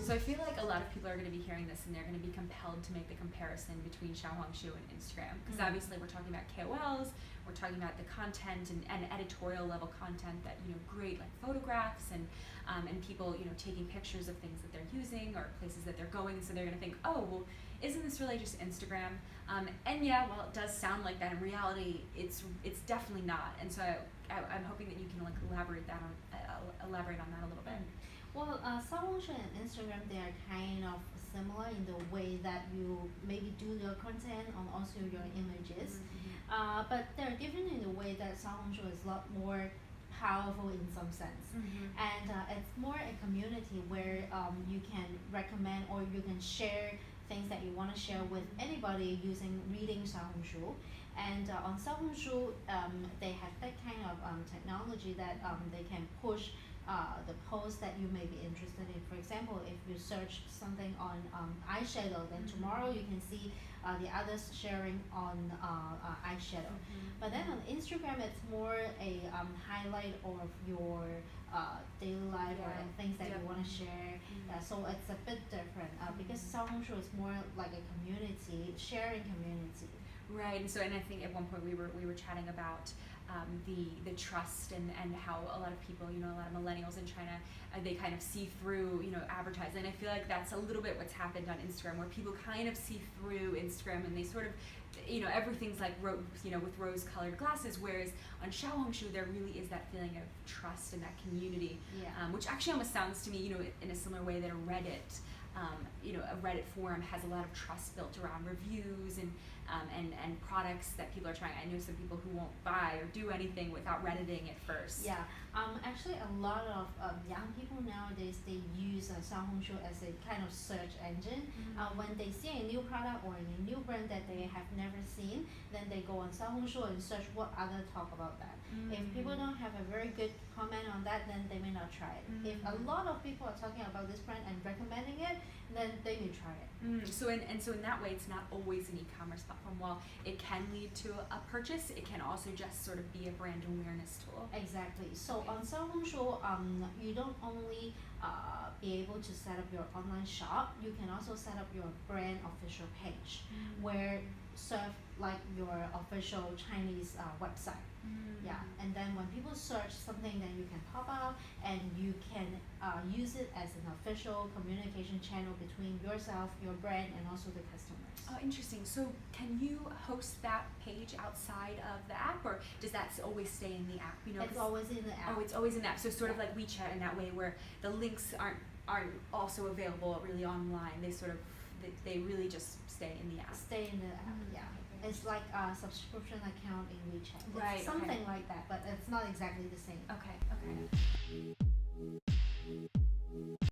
So I feel like a lot of people are going to be hearing this and they're going to be compelled to make the comparison between Xiaohongshu and Instagram, because obviously we're talking about KOLs, we're talking about the content and editorial level content that, you know, great like photographs and people, you know, taking pictures of things that they're using or places that they're going, so they're going to think, oh, well, isn't this really just Instagram? And yeah, while it does sound like that, in reality, it's definitely not. And so I'm hoping that you can like elaborate on that a little bit. Well, Xiaohongshu and Instagram, they are kind of similar in the way that you maybe do your content and also your images. But they're different in the way that Xiaohongshu is a lot more powerful in some sense. And it's more a community where you can recommend or you can share things that you want to share with anybody using reading Xiaohongshu. And on Xiaohongshu, they have that kind of technology that they can push the post that you may be interested in. For example, if you search something on eyeshadow, then tomorrow you can see the others sharing on eyeshadow. But then on Instagram, it's more a highlight of your daily life or things that you want to share. So it's a bit different because Xiaohongshu is more like a community, sharing community. Right, and so I think at one point we were chatting about the trust and how a lot of people, you know, a lot of millennials in China, they kind of see through, you know, advertising. And I feel like that's a little bit what's happened on Instagram, where people kind of see through Instagram and they sort of, you know, everything's like with rose-colored glasses, whereas on Xiaohongshu there really is that feeling of trust and that community, which actually almost sounds to me, you know, in a similar way that a Reddit. You know, a Reddit forum has a lot of trust built around reviews and products that people are trying. I know some people who won't buy or do anything without Redditing it first. Yeah, actually a lot of young people nowadays, they use Xiaohongshu as a kind of search engine. When they see a new product or a new brand that they have never seen, then they go on Xiaohongshu and search what others talk about that. If people don't have a very good comment on that, then they may not try it. If a lot of people are talking about this brand and recommending it, then they may try it. So in that way, it's not always an e-commerce platform. While it can lead to a purchase, it can also just sort of be a brand awareness tool. Exactly. So on Xiaohongshu, you don't only be able to set up your online shop, you can also set up your brand official page where serve like your official Chinese website. Yeah, and then when people search something, then you can pop out and you can use it as an official communication channel between yourself, your brand, and also the customers. Oh, interesting. So can you host that page outside of the app, or does that always stay in the app? You know, it's always in the app. Oh, it's always in the app. So sort of like WeChat in that way, where the links aren't also available really online. They sort of they really just stay in the app. Stay in the app. Yeah. It's like a subscription account in WeChat. Right. It's something like that, but it's not exactly the same. Okay.